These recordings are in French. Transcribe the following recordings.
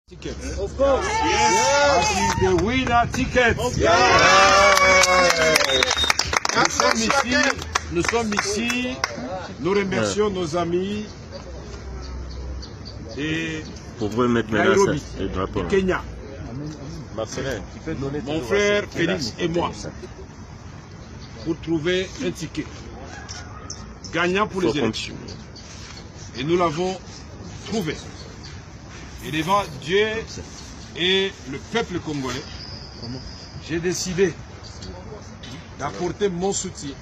Tickets. Of course. Yes. Yes. The winner tickets. Yes. Nous sommes ici. Nous remercions nos amis et Nairobi, du Kenya. Mon frère Félix et moi pour trouver un ticket gagnant pour les élections. Et nous l'avons trouvé. Et devant Dieu et le peuple congolais, j'ai décidé d'apporter mon soutien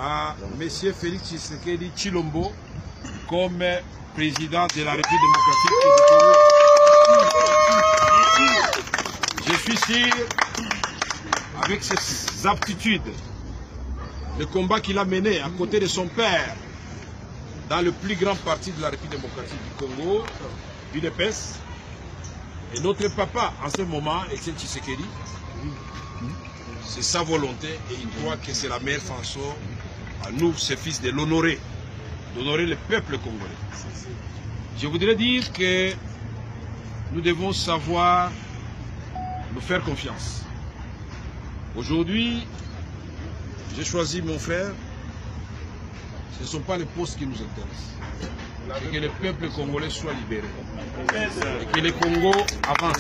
à M. Félix Tshisekedi Tshilombo comme président de la République démocratique du Congo. Je suis sûr, avec ses aptitudes, le combat qu'il a mené à côté de son père dans le plus grand parti de la République démocratique du Congo, UDPS, et notre papa en ce moment, Etienne Tshisekedi, c'est sa volonté et il croit que c'est la meilleure façon à nous, ses fils, de l'honorer, d'honorer le peuple congolais. Je voudrais dire que nous devons savoir nous faire confiance. Aujourd'hui, j'ai choisi mon frère. Ce ne sont pas les postes qui nous intéressent. Et que le peuple congolais soit libéré. Et que le Congo avance.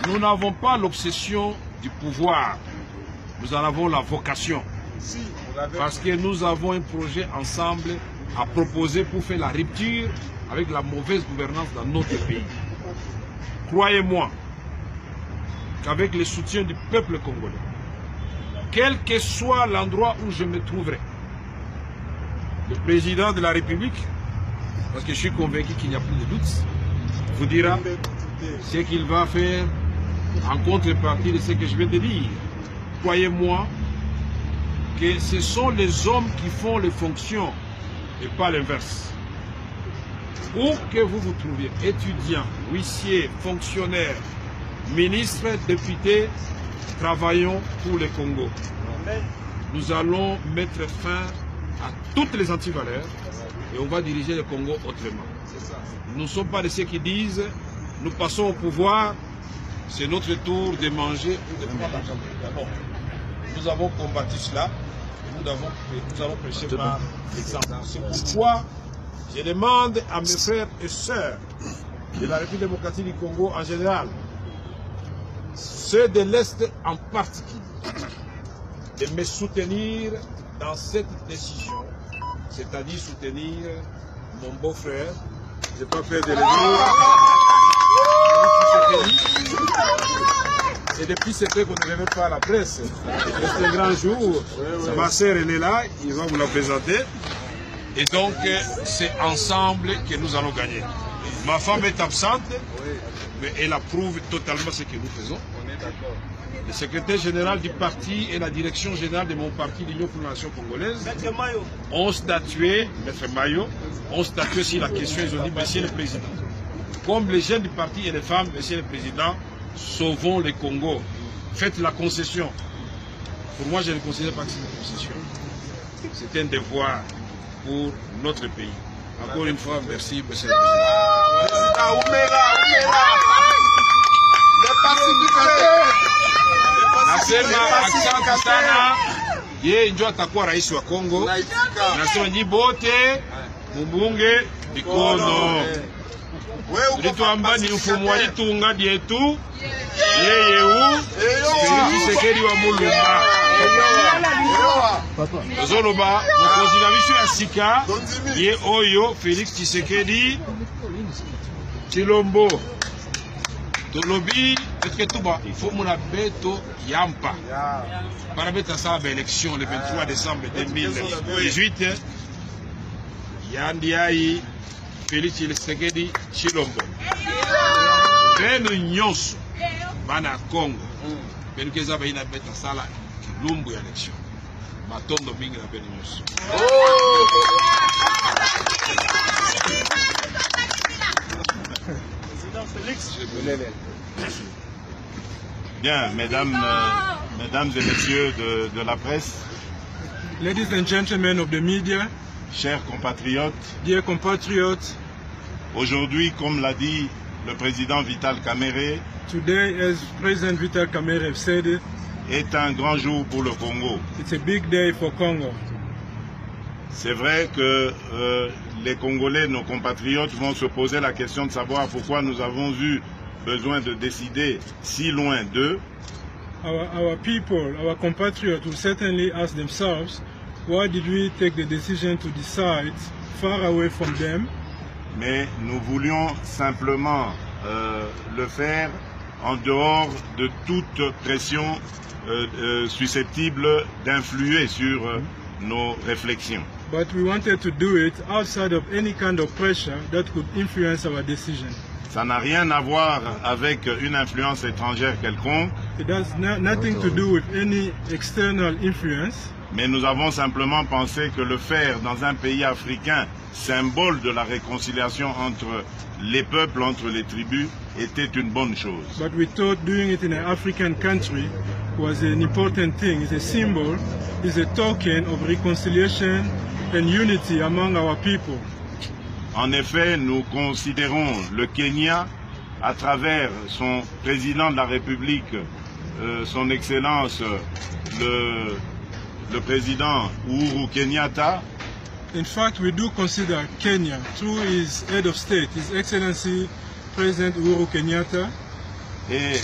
Nous n'avons pas l'obsession du pouvoir. Nous en avons la vocation. Parce que nous avons un projet ensemble à proposer pour faire la rupture avec la mauvaise gouvernance dans notre pays. Croyez-moi qu'avec le soutien du peuple congolais, quel que soit l'endroit où je me trouverai, le président de la République, parce que je suis convaincu qu'il n'y a plus de doute, vous dira ce qu'il va faire en contrepartie de ce que je vais te dire. Croyez-moi que ce sont les hommes qui font les fonctions et pas l'inverse. Où que vous vous trouviez, étudiants, huissiers, fonctionnaires, ministres, députés, travaillons pour le Congo. Nous allons mettre fin à toutes les antivaleurs et on va diriger le Congo autrement. Nous ne sommes pas de ceux qui disent nous passons au pouvoir, c'est notre tour de manger ou de prendre l'argent. Nous avons combattu cela et nous avons prêché par l'exemple. C'est pourquoi je demande à mes frères et sœurs de la République démocratique du Congo en général, ceux de l'Est en particulier, de me soutenir dans cette décision, c'est-à-dire soutenir mon beau-frère, je n'ai pas peur de le dire, c'est depuis ce fait qu'on ne le met pas à la presse. C'est un grand jour, ma sœur elle est là, il va vous la présenter, et donc c'est ensemble que nous allons gagner. Ma femme est absente, mais elle approuve totalement ce que nous faisons. Le secrétaire général du parti et la direction générale de mon parti, l'Union pour la Nation congolaise, ont statué, Maître Mayo, ont statué sur la question, ils ont dit, Monsieur le Président, comme les jeunes du parti et les femmes, Monsieur le Président, sauvons le Congo, faites la concession. Pour moi, je ne considère pas que c'est une concession. C'est un devoir pour notre pays. Encore une fois, merci, Monsieur le Président. Nasema asante sana, yeye ndio atakuwa rais wa Kongo. Nasema nyi bote mubunge mikono. Tulituamba ni mfumo wa litunga dietu yeye u Tshisekedi wa Mulumba. Ozoloba mokonzi na biso ya sika ye oyo Félix Tshisekedi Tshilombo. Tolobi peut-être tout bas, il faut mon beto yampa. Para beta ça élection le 23 décembre 2018. Yandiayi Félix Tshisekedi Tshilombo. Beno nyonso bana Congo. Beno keza ba ina beta sala lumbu ya élection. Matondo mingi na beno nyonso. Bien, mesdames et messieurs de la presse, ladies and gentlemen of the media, chers compatriotes, dear compatriots, Aujourd'hui, comme l'a dit le président Vital Kamerhe, today, as President Vital Kamerhe said it, est un grand jour pour le Congo. it's a big day for Congo. C'est vrai que les Congolais, nos compatriotes, vont se poser la question de savoir pourquoi nous avons eu besoin de décider si loin d'eux. Our people, our compatriots will certainly ask themselves, why did we take the decision to decide far away from them? Mais nous voulions simplement le faire en dehors de toute pression susceptible d'influer sur nos réflexions. But we wanted to do it outside of any kind of pressure that could influence our decision. Ça n'a rien à voir avec une influence étrangère quelconque. It has nothing to do with any external influence. Mais nous avons simplement pensé que le faire dans un pays africain, symbole de la réconciliation entre les peuples, entre les tribus, était une bonne chose. But we thought doing it in an African country was an important thing. It's a symbol, it's a token of reconciliation and unity among our people. En effet, nous considérons le Kenya, à travers son président de la République, son Excellence, le président Uhuru Kenyatta. In fact, we do consider Kenya, through his head of state, His Excellency President Uhuru Kenyatta, et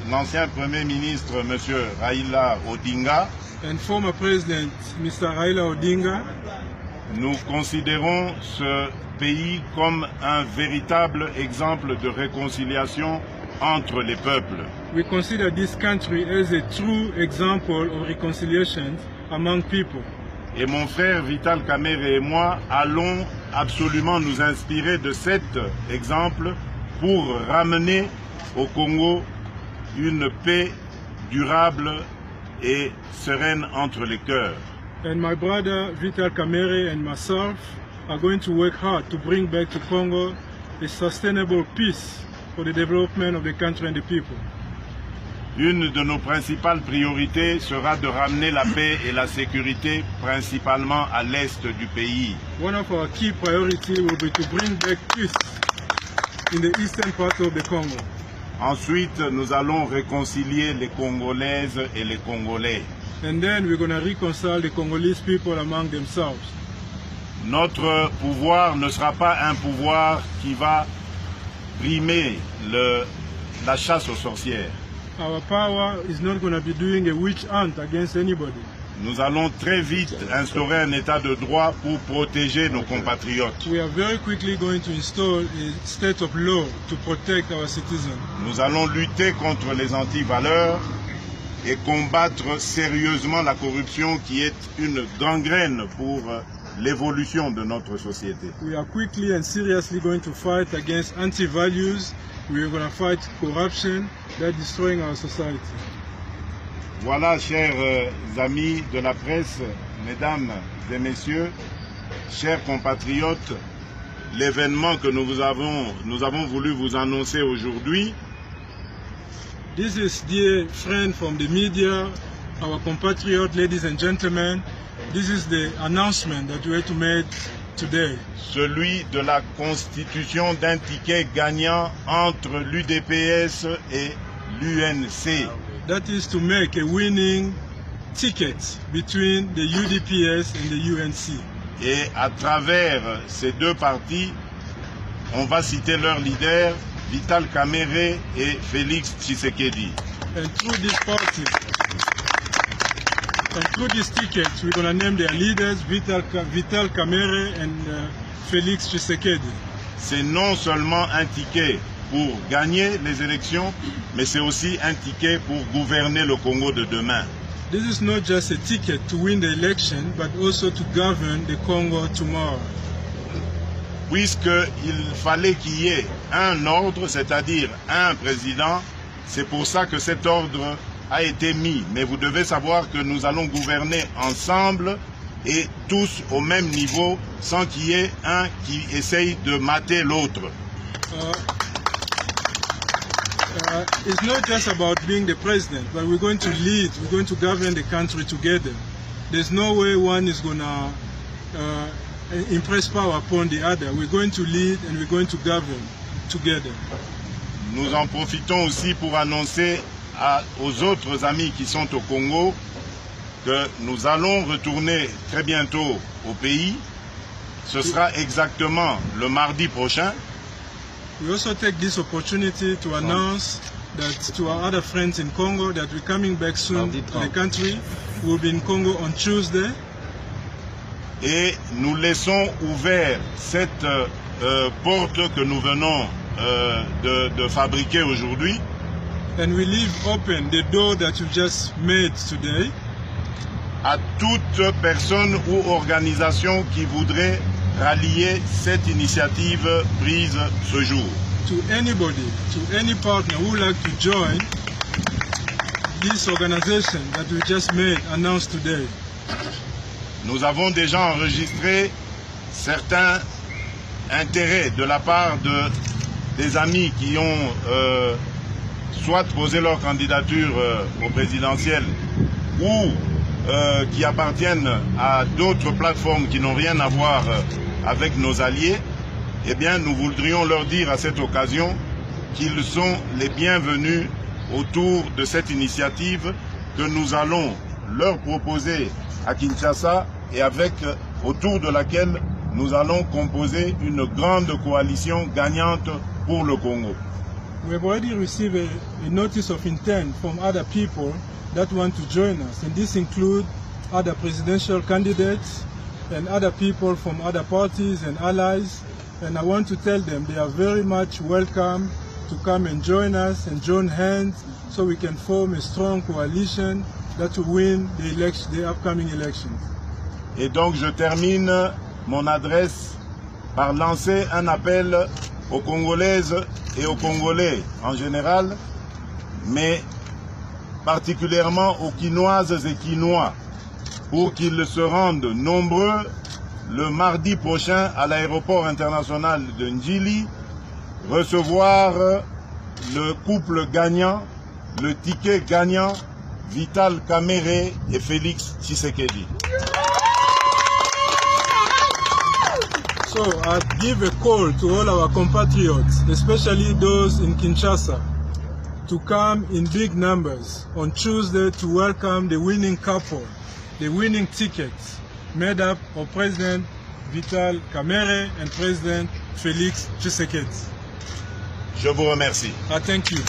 l'ancien Premier ministre, M. Raila Odinga. and former President Mr. Raila Odinga. Nous considérons ce pays comme un véritable exemple de réconciliation entre les peuples. We consider this country as a true example of reconciliation among people. Et mon frère Vital Kamerhe et moi allons absolument nous inspirer de cet exemple pour ramener au Congo une paix durable et sereine entre les cœurs. And my brother Vital Kamerhe and myself are going to work hard to bring back to Congo a sustainable peace for the development of the country and the people. Une de nos principales priorités sera de ramener la paix et la sécurité principalement à l'est du pays. One of our key priorities will be to bring back peace in the eastern part of the Congo. Ensuite, nous allons réconcilier les Congolaises et les Congolais. And then we're going to reconcile the Congolese people among themselves. Notre pouvoir ne sera pas un pouvoir qui va primer la chasse aux sorcières. Our power is not going to be doing a witch hunt against anybody. Nous allons très vite instaurer un état de droit pour protéger nos compatriotes. We are very quickly going to install a state of law to protect our citizens. Nous allons lutter contre les antivaleurs et combattre sérieusement la corruption qui est une gangrène pour l'évolution de notre société. We are quickly and seriously going to fight against anti-values. We are going to fight corruption that is destroying our society. Voilà, chers amis de la presse, mesdames et messieurs, chers compatriotes, l'événement que nous avons voulu vous annoncer aujourd'hui. This is, dear friend from the media, our compatriot, ladies and gentlemen, this is the announcement that we had to make today. Celui de la constitution d'un ticket gagnant entre l'UDPS et l'UNC. That is to make a winning ticket between the UDPS and the UNC. Et à travers ces deux partis, on va citer leurs leaders, Vital Kamerhe et Félix Tshisekedi. And through this party, and through this ticket, we're going to name their leaders, Vital Kamerhe and Félix Tshisekedi. C'est non seulement un ticket pour gagner les élections, mais c'est aussi un ticket pour gouverner le Congo de demain. This is not just a ticket to win the election, but also to govern the Congo tomorrow. Puisqu'il fallait qu'il y ait un ordre, c'est-à-dire un président, c'est pour ça que cet ordre a été mis. Mais vous devez savoir que nous allons gouverner ensemble et tous au même niveau, sans qu'il y ait un qui essaye de mater l'autre. It's not just about being the president, but we're going to lead, we're going to govern the country together. There's no way one is going to impress power upon the other. We're going to lead and we're going to govern together. Nous en profitons aussi pour annoncer aux autres amis qui sont au Congo que nous allons retourner très bientôt au pays. Ce sera exactement le mardi prochain. We also take this opportunity to announce that to our other friends in Congo that we're coming back soon to the country. We'll be in Congo on Tuesday. Et nous laissons ouvert cette porte que nous venons de fabriquer aujourd'hui. And we leave open the door that you just made today. À toute personne ou organisation qui voudrait rallier cette initiative prise ce jour. To anybody, to any partner who would like to join this organization that we just made, announced today. Nous avons déjà enregistré certains intérêts de la part des amis qui ont soit posé leur candidature au présidentiel ou qui appartiennent à d'autres plateformes qui n'ont rien à voir avec nos alliés. Eh bien, nous voudrions leur dire à cette occasion qu'ils sont les bienvenus autour de cette initiative que nous allons leur proposer à Kinshasa et autour de laquelle nous allons composer une grande coalition gagnante pour le Congo. We have already received a notice of intent from other people that want to join us, and this includes other presidential candidates and other people from other parties and allies. And I want to tell them they are very much welcome to come and join us and join hands so we can form a strong coalition that will win the upcoming elections. Et donc je termine mon adresse par lancer un appel aux Congolaises et aux Congolais en général, mais particulièrement aux Quinoises et Quinois, pour qu'ils se rendent nombreux le mardi prochain à l'aéroport international de Njili, recevoir le couple gagnant, le ticket gagnant, Vital Kamerhe et Félix Tshisekedi. So I give a call to all our compatriots, especially those in Kinshasa, to come in big numbers on Tuesday to welcome the winning couple, the winning tickets, made up of President Vital Kamerhe and President Félix Tshisekedi. Je vous remercie. I thank you.